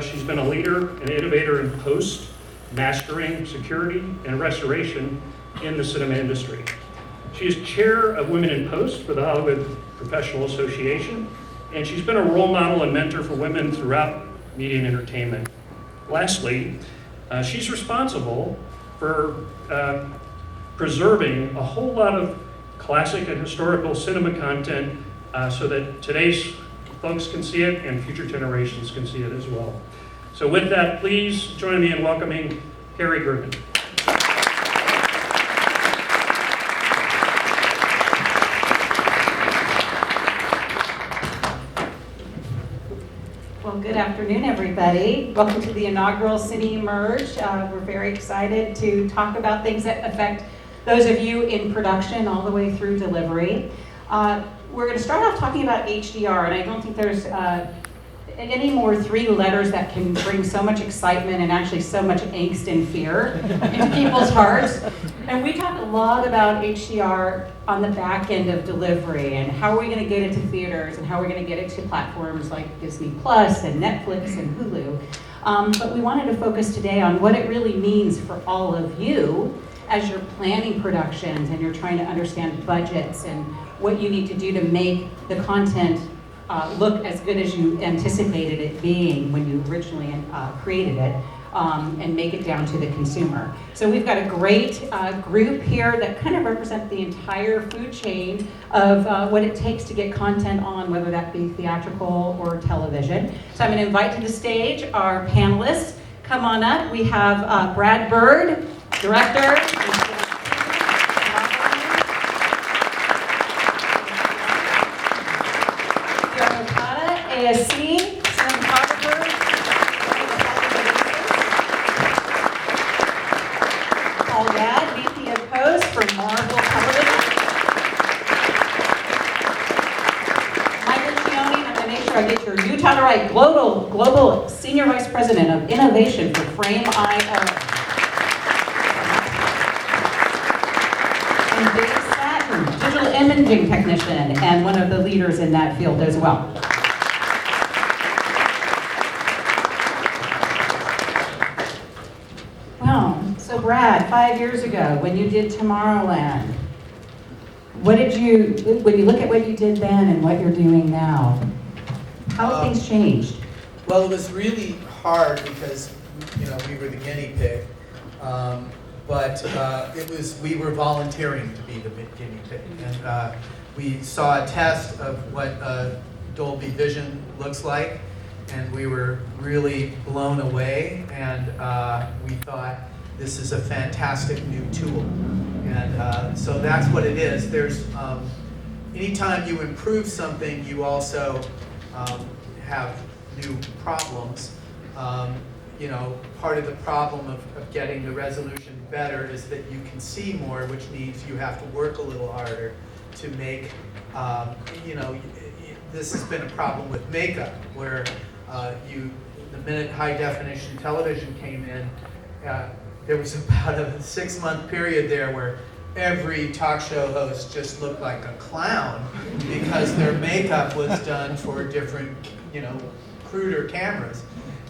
she's been a leader and innovator in post, mastering, security, and restoration in the cinema industry. She is chair of Women in Post for the Hollywood Professional Association, and she's been a role model and mentor for women throughout media and entertainment. Lastly, she's responsible for preserving a whole lot of classic and historical cinema content so that today's folks can see it and future generations can see it as well. So with that, please join me in welcoming Kari Grubin. Well, good afternoon, everybody. Welcome to the inaugural Cine Merge. We're very excited to talk about things that affect those of you in production all the way through delivery. We're going to start off talking about HDR, and I don't think there's any more three letters that can bring so much excitement and actually so much angst and fear into people's hearts. And we talk a lot about HDR on the back end of delivery and how are we going to get it to theaters and how we're going to get it to platforms like Disney Plus and Netflix and Hulu. But we wanted to focus today on what it really means for all of you as you're planning productions and you're trying to understand budgets and what you need to do to make the content look as good as you anticipated it being when you originally created it, and make it down to the consumer. So we've got a great group here that kind of represent the entire food chain of what it takes to get content on, whether that be theatrical or television. So I'm going to invite to the stage our panelists. Come on up. We have Brad Bird, director. Daryn Okada, ASC, cinematographer. Gadd, VP of Post for Marvel Television. Cioni, I'm going to make sure I get your new title right, Global Senior Vice President of Innovation for Frame.io. And Dave Satin, digital imaging technician and one of the leaders in that field as well. So Brad, 5 years ago, when you did Tomorrowland, when you look at what you did then and what you're doing now, how have things changed? Well, it was really hard because, we were the guinea pig, but we were volunteering to be the guinea pig, and we saw a test of what Dolby Vision looks like, and we were really blown away, and we thought, this is a fantastic new tool, and so that's what it is. There's anytime you improve something, you also have new problems. Part of the problem of getting the resolution better is that you can see more, which means you have to work a little harder to make. This has been a problem with makeup, where the minute high definition television came in. There was about a 6-month period there where every talk show host just looked like a clown because their makeup was done for different, cruder cameras.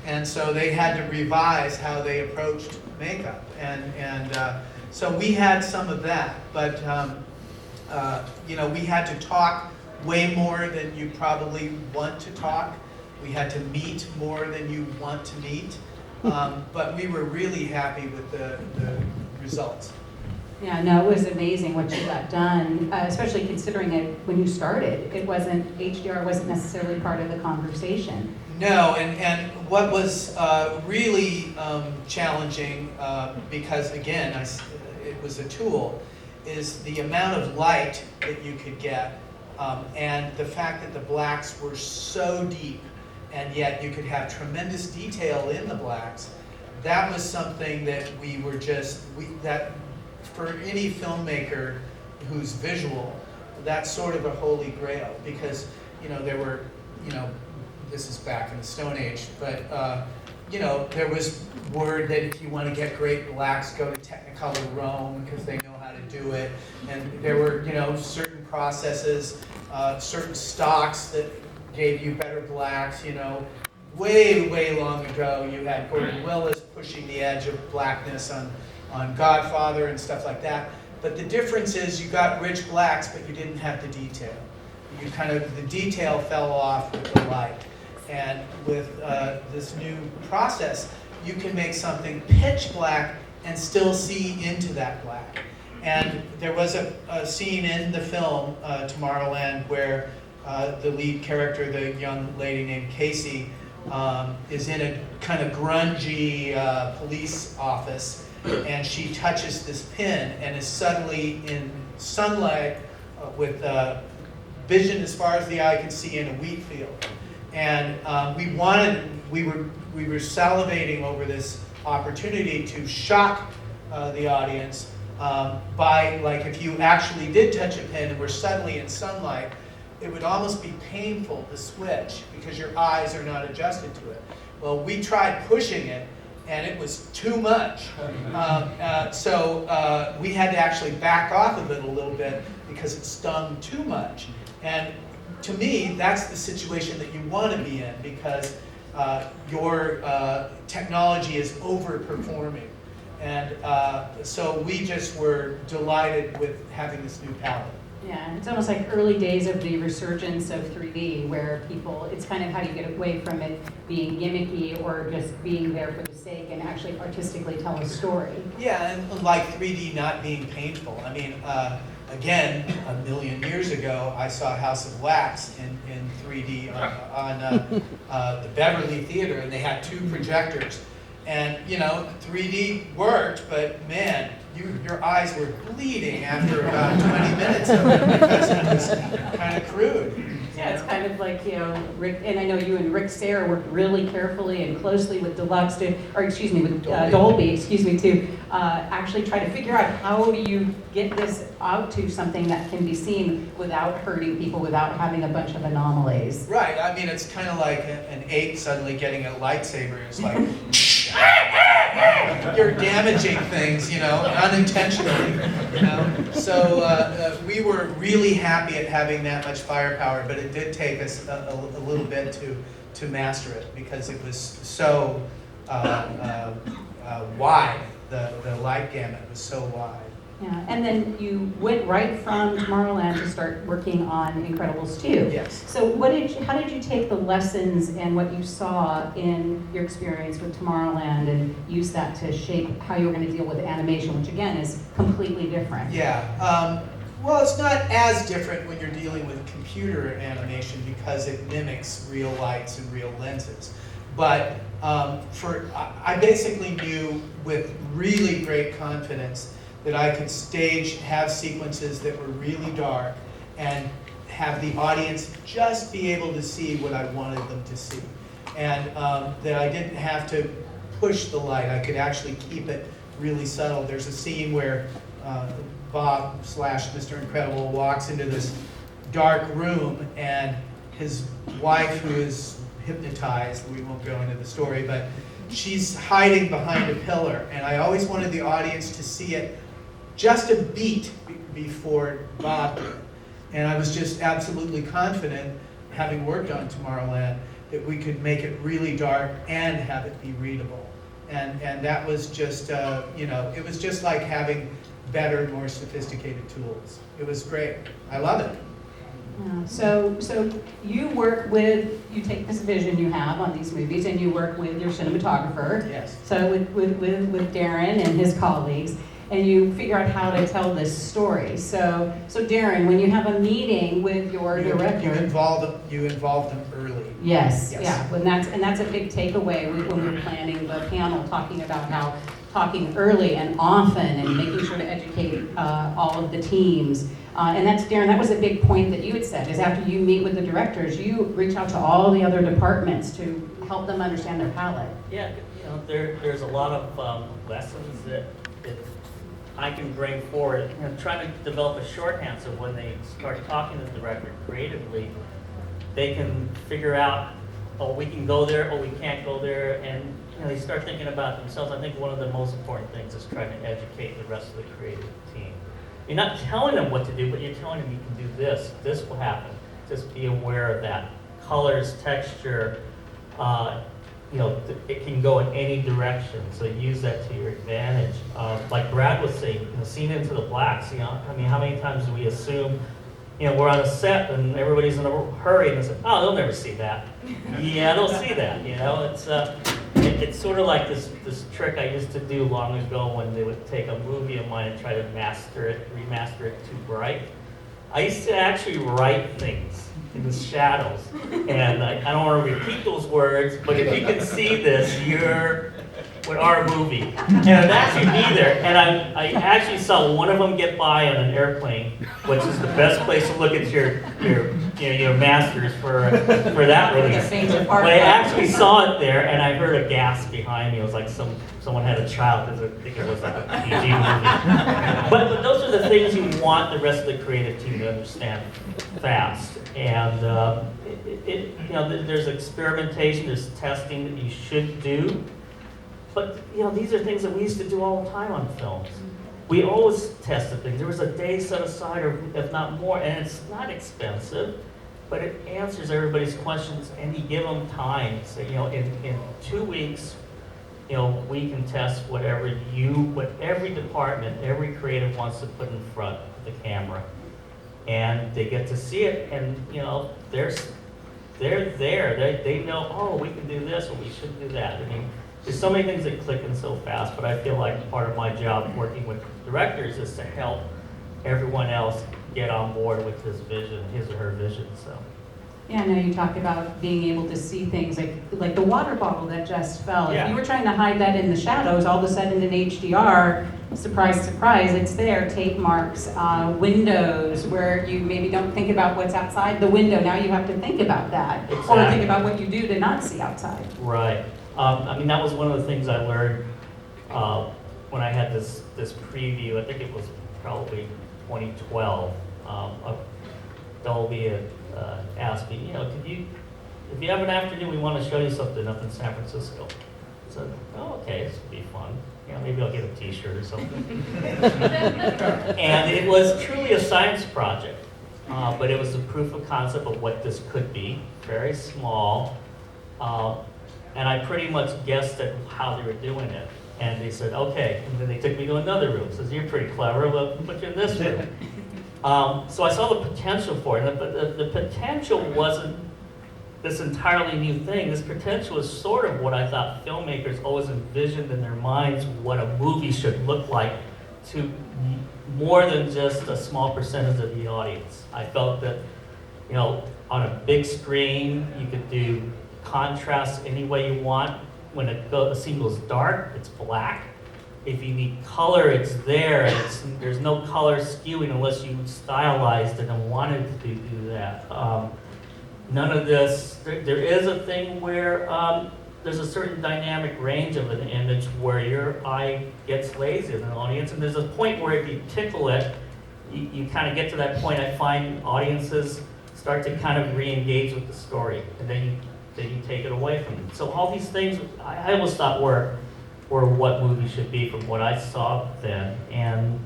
And so they had to revise how they approached makeup. And so we had some of that, but we had to talk way more than you probably want to talk. We had to meet more than you want to meet. But we were really happy with the results. Yeah, no, it was amazing what you got done, especially considering it when you started. HDR wasn't necessarily part of the conversation. No, and what was really challenging, because again, it was a tool, is the amount of light that you could get, and the fact that the blacks were so deep, and yet you could have tremendous detail in the blacks. That was something that we were that for any filmmaker who's visual, that's sort of a holy grail, because there were, this is back in the Stone Age, but there was word that if you want to get great blacks, go to Technicolor Rome because they know how to do it, and there were certain processes, certain stocks that gave you better blacks, way long ago, you had Gordon Willis pushing the edge of blackness on Godfather and stuff like that. But the difference is you got rich blacks, but you didn't have the detail. The detail fell off with the light. And with this new process, you can make something pitch black and still see into that black. And there was a scene in the film, Tomorrowland, where the lead character, the young lady named Casey, is in a kind of grungy police office, and she touches this pin and is suddenly in sunlight with vision as far as the eye can see in a wheat field. And we were salivating over this opportunity to shock the audience by, like, if you actually did touch a pin and were suddenly in sunlight, it would almost be painful to switch because your eyes are not adjusted to it. Well, we tried pushing it, and it was too much. So we had to actually back off of it a little bit because it stung too much. And to me, that's the situation that you want to be in, because your technology is overperforming. And so we just were delighted with having this new palette. Yeah, it's almost like early days of the resurgence of 3D, where people, it's kind of how you get away from it being gimmicky or just being there for the sake and actually artistically tell a story. Yeah, and like 3D not being painful. I mean, again, a million years ago, I saw House of Wax in 3D on the Beverly Theater, and they had 2 projectors. And, 3D worked, but man, your eyes were bleeding after about 20 minutes of it because it was kind of crude. Yeah, it's kind of like, Rick, and I know you and Rick Sayre worked really carefully and closely with Deluxe to, with Dolby, to actually try to figure out how do you get this out to something that can be seen without hurting people, without having a bunch of anomalies. Right, I mean, it's kind of like an ape suddenly getting a lightsaber. It's like, you're damaging things, unintentionally, So we were really happy at having that much firepower, but it did take us a little bit to master it because it was so wide. The light gamut was so wide. Yeah, and then you went right from Tomorrowland to start working on Incredibles 2. Yes. So how did you take the lessons and what you saw in your experience with Tomorrowland and use that to shape how you were going to deal with animation, which again is completely different? Yeah. Well, it's not as different when you're dealing with computer animation because it mimics real lights and real lenses. But I basically knew with really great confidence that I could have sequences that were really dark and have the audience just be able to see what I wanted them to see. And that I didn't have to push the light. I could actually keep it really subtle. There's a scene where Bob / Mr. Incredible walks into this dark room and his wife, who is hypnotized, we won't go into the story, but she's hiding behind a pillar. And I always wanted the audience to see it just a beat before Bob did. And I was just absolutely confident, having worked on Tomorrowland, that we could make it really dark and have it be readable. And that was just, it was just like having better, more sophisticated tools. It was great. I love it. So you take this vision you have on these movies and you work with your cinematographer. Yes. So with Daryn and his colleagues, and you figure out how to tell this story. So Daryn, when you have a meeting with your director, you involve them early. Yes, Yes. yeah, and that's a big takeaway when we were planning the panel, talking about how talking early and often and making sure to educate all of the teams. And that's, Daryn, that was a big point that you had said, is after you meet with the directors, you reach out to all the other departments to help them understand their palette. Yeah, there's a lot of lessons that I can bring forward. Trying to develop a shorthand so when they start talking to the director creatively, they can figure out, oh, we can go there, or we can't go there, and they start thinking about themselves. I think one of the most important things is trying to educate the rest of the creative team. You're not telling them what to do, but you're telling them you can do this. This will happen. Just be aware of that. Colors, texture, it can go in any direction, so use that to your advantage. Like Brad was saying, seeing into the blacks, I mean, how many times do we assume, we're on a set and everybody's in a hurry and they say, oh, they'll never see that. Yeah, they'll see that, it's sort of like this trick I used to do long ago when they would take a movie of mine and try to remaster it too bright. I used to actually write things in the shadows, and I don't want to repeat those words, but if you can see this, you're with our movie. And it'd actually be there, and I actually saw one of them get by on an airplane, which is the best place to look at your masters for that release. But I actually saw it there, and I heard a gasp behind me. It was like someone had a child, because I think it was like a PG movie. But those are the things you want the rest of the creative team to understand fast. And there's experimentation, there's testing that you should do. But these are things that we used to do all the time on films. We always tested things. There was a day set aside, or if not more, and it's not expensive, but it answers everybody's questions, and you give them time. So in 2 weeks, we can test what every department, every creative wants to put in front of the camera, and they get to see it, and they're there. They know, oh, we can do this, or we should do that. I mean, there's so many things that click in so fast, but I feel like part of my job working with directors is to help everyone else get on board with his vision, his or her vision. So. Yeah, I know you talked about being able to see things like the water bottle that just fell. Yeah. If you were trying to hide that in the shadows, all of a sudden in HDR, surprise, surprise, it's there. Tape marks, windows where you maybe don't think about what's outside the window. Now you have to think about that. Exactly. Or think about what you do to not see outside. Right. I mean, that was one of the things I learned when I had this preview. I think it was probably 2012. Dolby had asked me, if you have an afternoon, we want to show you something up in San Francisco. I said, oh, okay, this would be fun. Maybe I'll get a T-shirt or something. And it was truly a science project, but it was a proof of concept of what this could be. Very small. And I pretty much guessed at how they were doing it. And they said, okay. And then they took me to another room. Says, you're pretty clever, we'll put you in this room. So I saw the potential for it. But the potential wasn't this entirely new thing. This potential is sort of what I thought filmmakers always envisioned in their minds what a movie should look like to more than just a small percentage of the audience. I felt that, on a big screen, you could do contrast any way you want. When a scene goes dark, it's black. If you need color, it's there. There's no color skewing unless you stylized it and wanted to do that. None of this. There is a thing where there's a certain dynamic range of an image where your eye gets lazy in an audience, and there's a point where if you tickle it, you kind of get to that point. I find audiences start to kind of re-engage with the story, and then you take it away from them. So all these things, I always thought were what movies should be from what I saw then, and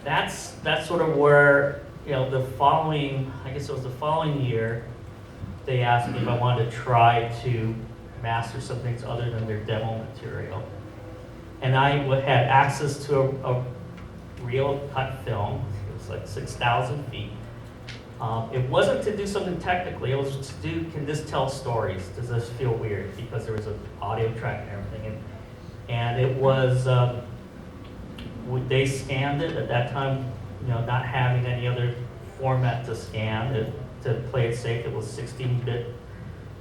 that's sort of where the following year, they asked me if I wanted to try to master some things other than their demo material, and I had access to a real cut film. It was like 6,000 feet. It wasn't to do something technically, it was to do, can this tell stories? Does this feel weird? Because there was an audio track and everything. And it was, they scanned it at that time, not having any other format to scan it, to play it safe. It was 16-bit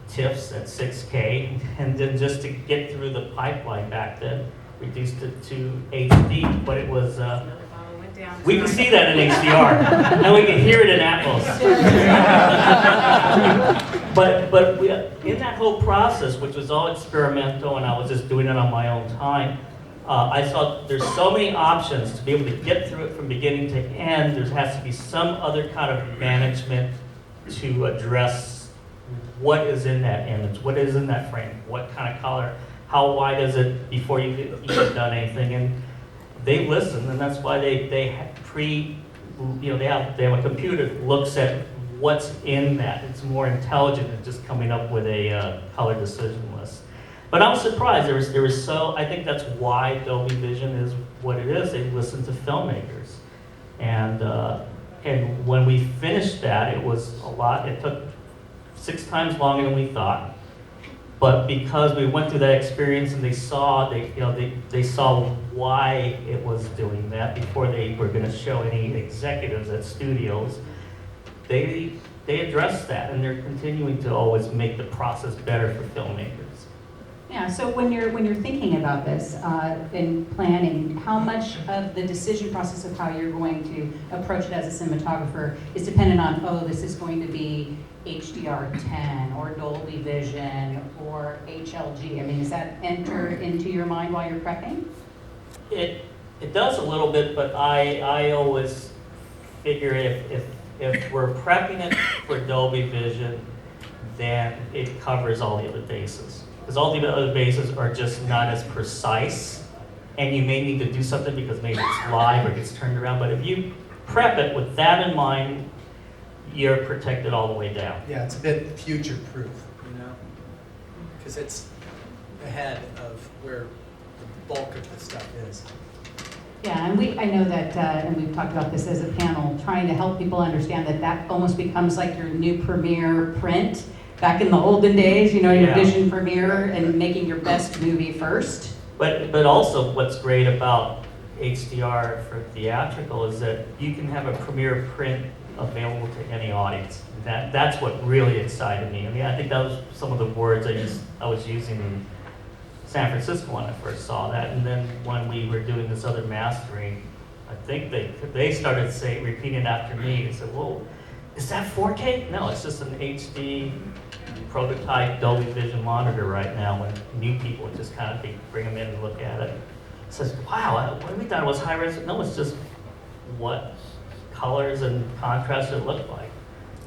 TIFFs at 6K. And then just to get through the pipeline back then, reduced it to HD, but it was, we can see that in HDR, and we can hear it in Atmos. but in that whole process, which was all experimental, and I was just doing it on my own time, I saw there's so many options to be able to get through it from beginning to end. There has to be some other kind of management to address what is in that image, what is in that frame, what kind of color, how wide is it before you've done anything. And they listen, and that's why they have a computer that looks at what's in that. It's more intelligent than just coming up with a color decision list. But I was surprised. I think that's why Dolby Vision is what it is. They listen to filmmakers. And when we finished that, it was a lot. It took 6 times longer than we thought. But because we went through that experience and they saw why it was doing that before they were going to show any executives at studios, they addressed that, and they're continuing to always make the process better for filmmakers. Yeah, so when you're thinking about this and planning, how much of the decision process of how you're going to approach it as a cinematographer is dependent on, oh, this is going to be HDR10 or Dolby Vision or HLG? I mean, does that enter into your mind while you're prepping? It does a little bit, but I always figure if we're prepping it for Dolby Vision, then it covers all the other bases. Because all the other bases are just not as precise, and you may need to do something because maybe it's live or gets turned around. But if you prep it with that in mind, you're protected all the way down. Yeah, it's a bit future-proof, you know, because it's ahead of where the bulk of the stuff is. Yeah, and I know that, and we've talked about this as a panel, trying to help people understand that almost becomes like your new premiere print. Back in the olden days, you know, your Vision Premiere and making your best movie first. But also what's great about HDR for theatrical is that you can have a premiere print available to any audience. That's what really excited me. I mean, I think that was some of the words I was using in San Francisco when I first saw that. And then when we were doing this other mastering, I think they started repeating after me. They said, "Whoa, is that 4K? No, it's just an HD prototype Dolby Vision monitor right now." When new people just kind of bring them in and look at it, it says, "Wow, we thought it was high res." No, it's just what colors and contrast it looked like.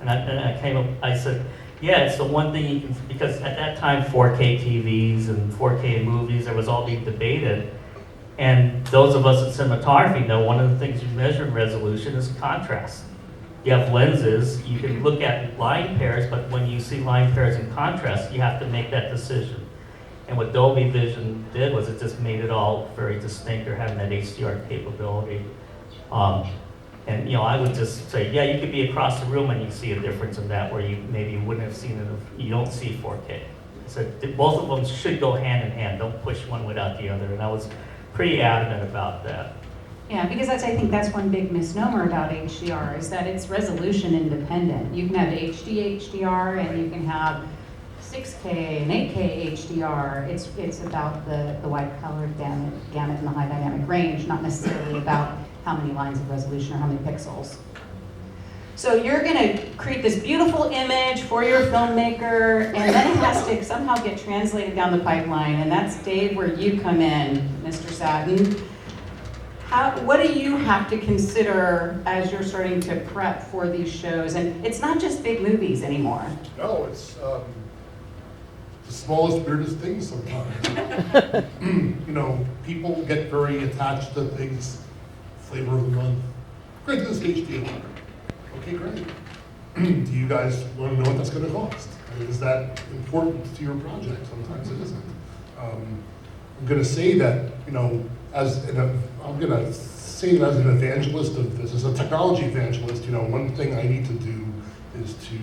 And I said, yeah, it's the one thing you can, because at that time 4K TVs and 4K movies, there was all being debated. And those of us in cinematography know one of the things you measure in resolution is contrast. You have lenses, you can look at line pairs, but when you see line pairs in contrast, you have to make that decision. And what Dolby Vision did was it just made it all very distinct, or having that HDR capability. And I would just say, yeah, you could be across the room and you see a difference in that where you maybe wouldn't have seen it if you don't see 4K. So both of them should go hand in hand. Don't push one without the other. And I was pretty adamant about that. Yeah, because I think that's one big misnomer about HDR is that it's resolution independent. You can have HD HDR and you can have 6K and 8K HDR. It's about the wide color gamut and the high dynamic range, not necessarily about how many lines of resolution or how many pixels. So you're going to create this beautiful image for your filmmaker, and then it has to somehow get translated down the pipeline, and that's, Dave, where you come in, Mr. Satin. What do you have to consider as you're starting to prep for these shows? And it's not just big movies anymore. No, it's the smallest, weirdest things sometimes. People get very attached to things. Flavor of the month. Great, this is HDR. Okay, great. Do you guys want to know what that's going to cost? Is that important to your project? Sometimes it isn't. I'm going to say that, I'm going to say that as an evangelist of this, as a technology evangelist, one thing I need to do is to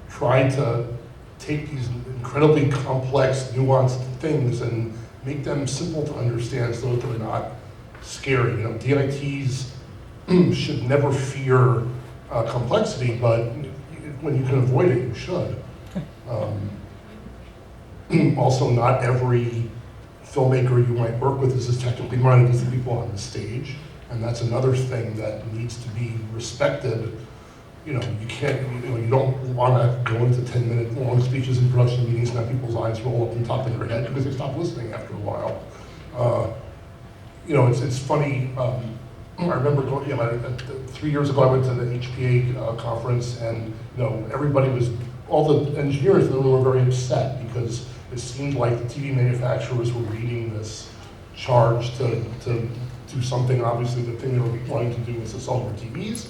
try to take these incredibly complex, nuanced things and make them simple to understand so that they're not scary. DITs should never fear complexity, but when you can avoid it, you should. Also, not every filmmaker you might work with is as technically minded as the people on the stage, and that's another thing that needs to be respected. You can't, you don't want to go into 10-minute long speeches in production meetings and have people's eyes roll up on top of their head because they stop listening after a while. It's funny. I remember going, 3 years ago I went to the HPA conference, and all the engineers in the room were very upset because it seemed like the TV manufacturers were reading this charge to do something. Obviously, the thing they were wanting to do was to sell more TVs.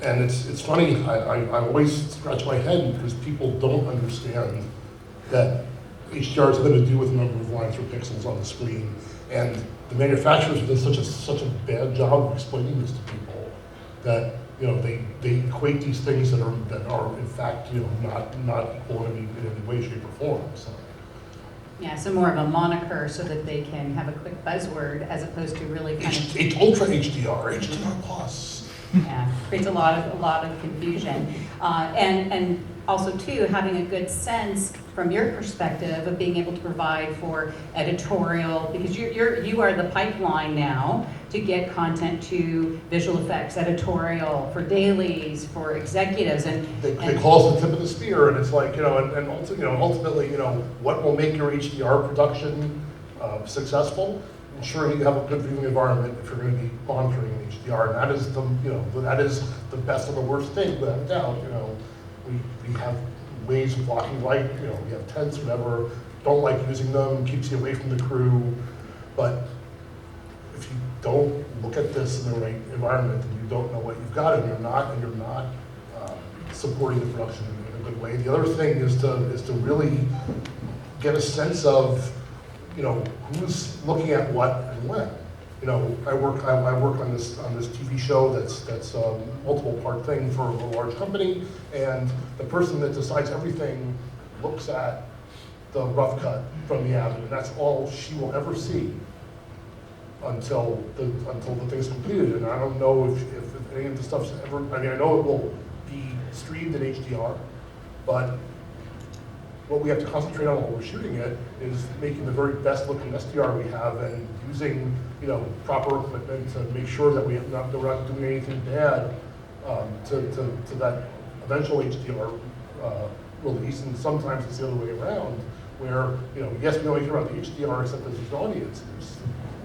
And it's funny, I always scratch my head because people don't understand that HDR has nothing to do with the number of lines or pixels on the screen. And the manufacturers have done such a bad job of explaining this to people that, you know, they equate these things that are in fact, you know, not equal in any way, shape, or form. So. Yeah, so more of a moniker so that they can have a quick buzzword as opposed to really kind of. Ultra HDR, HDR plus. Yeah, creates a lot of confusion. And also too, having a good sense from your perspective of being able to provide for editorial, because you are the pipeline now to get content to visual effects, editorial, for dailies, for executives, and They call us the tip of the spear, and it's like, you know, and ultimately, you know, what will make your HDR production successful? Ensuring you have a good viewing environment if you're going to be monitoring in HDR, and that is the best and the worst thing, without a doubt. You know, we have ways of blocking light. You know, we have tents, whatever. Don't like using them, keeps you away from the crew. But if you don't look at this in the right environment, and you don't know what you've got, and you're not supporting the production in a good way. The other thing is to really get a sense of, you know, who's looking at what and when. You know, I work on this TV show that's a multiple part thing for a large company, and the person that decides everything looks at the rough cut from the avenue, and that's all she will ever see until the thing's completed. And I don't know if any of the stuff's ever. I mean, I know it will be streamed in HDR, but what we have to concentrate on while we're shooting it is making the very best looking SDR we have, and using, you know, proper equipment to make sure that we're not doing anything bad to that eventual HDR release. And sometimes it's the other way around, where, you know, yes, we only care about the HDR, except as an audience.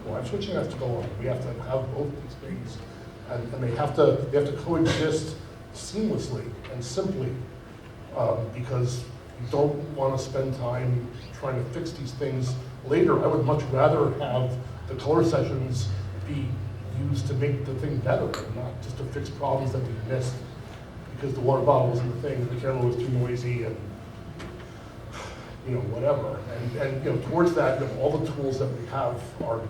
Well, I'm switching has to go on. We have to have both these things, and they have to coexist seamlessly and simply, because you don't want to spend time trying to fix these things later. I would much rather have the color sessions be used to make the thing better, and not just to fix problems that we missed because the water bottle was in the thing, the camera was too noisy, and, you know, whatever. And you know, towards that, you know, all the tools that we have are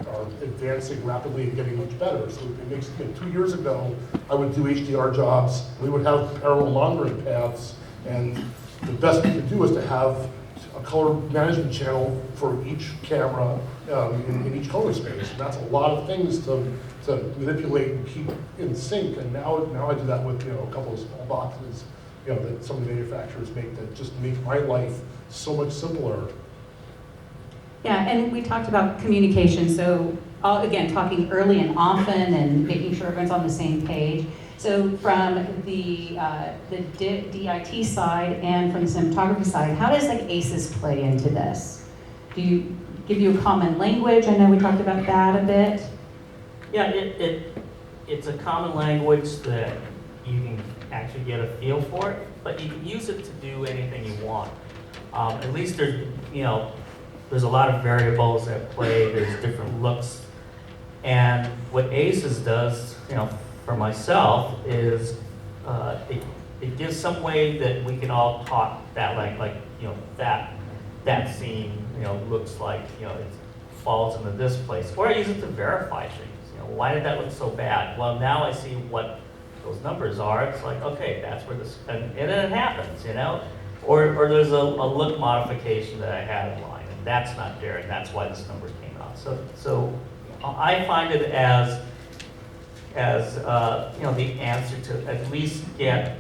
advancing rapidly and getting much better. So it makes, you know, 2 years ago, I would do HDR jobs. We would have parallel monitoring paths, and the best we could do is to have a color management channel for each camera in each color space. And that's a lot of things to manipulate and keep in sync. And now I do that with, you know, a couple of small boxes, you know, that some of the manufacturers make, that just make my life so much simpler. Yeah, and we talked about communication, so again, talking early and often and making sure everyone's on the same page. So from the DIT side and from the cinematography side, how does like ACES play into this? Do you give you a common language? I know we talked about that a bit. Yeah, it's a common language that you can actually get a feel for it, but you can use it to do anything you want. At least there's a lot of variables at play. There's different looks, and what ACES does, you know, for myself is it gives some way that we can all talk that like you know, that scene, you know, looks like, you know, it falls into this place, or I use it to verify things. You know, why did that look so bad? Well, now I see what those numbers are. It's like, okay, that's where this, and then it happens, you know, or there's a look modification that I had in line, and that's not there, and that's why this number came out. So I find it as you know, the answer to at least get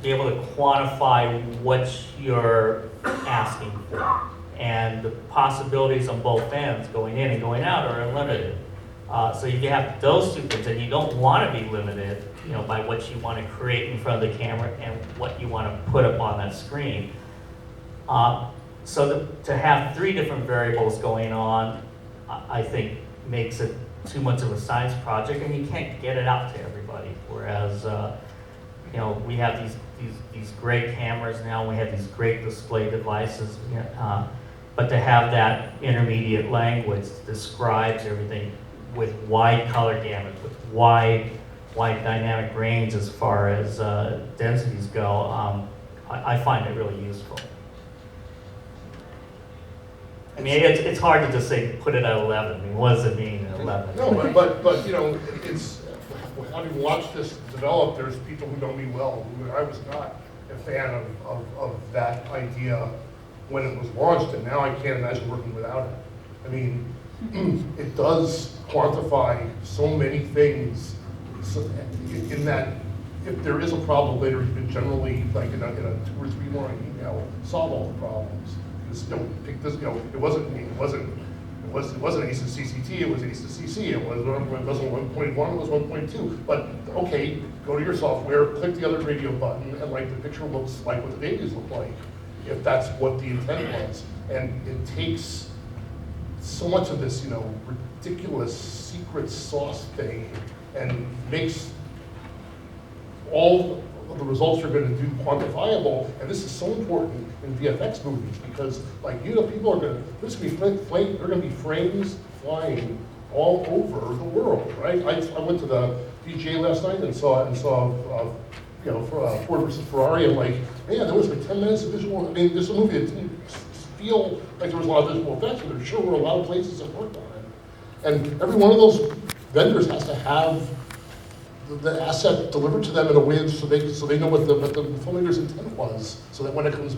be able to quantify what you're asking for, and the possibilities on both ends, going in and going out, are unlimited. So you have those two things, and you don't want to be limited, you know, by what you want to create in front of the camera and what you want to put up on that screen. So to have three different variables going on, I think makes it too much of a science project, and you can't get it out to everybody. Whereas, you know, we have these great cameras now, we have these great display devices, but to have that intermediate language that describes everything with wide color gamut, with wide wide dynamic range as far as densities go, I find it really useful. I mean, it's hard to just say, put it at 11. I mean, what does it mean at 11? No, but you know, it's, having watched this develop, there's people who know me well, who I was not a fan of that idea when it was launched, and now I can't imagine working without it. I mean, it does quantify so many things, in that if there is a problem later, you can generally, like in a 2 or 3 line email, solve all the problems. Just, you know, pick this, you know, it wasn't ACE to CCT, it was ACE to CC, it wasn't 1.1, it was 1.2. But okay, go to your software, click the other radio button, and like the picture looks like what the dailies look like, if that's what the intent was. And it takes so much of this, you know, ridiculous secret sauce thing and makes all of the results you're going to do quantifiable. And this is so important in VFX movies because, like, you know, people are going to, there's going to be frames flying all over the world, right? I went to the DJ last night and saw you know, Ford versus Ferrari, and like, man, there was like 10 minutes of visual. I mean, this is a movie that didn't feel like there was a lot of visual effects, but there sure were a lot of places that worked on it. And every one of those vendors has to have the asset delivered to them in a way so they know what the filmmaker's intent was, so that when it comes back.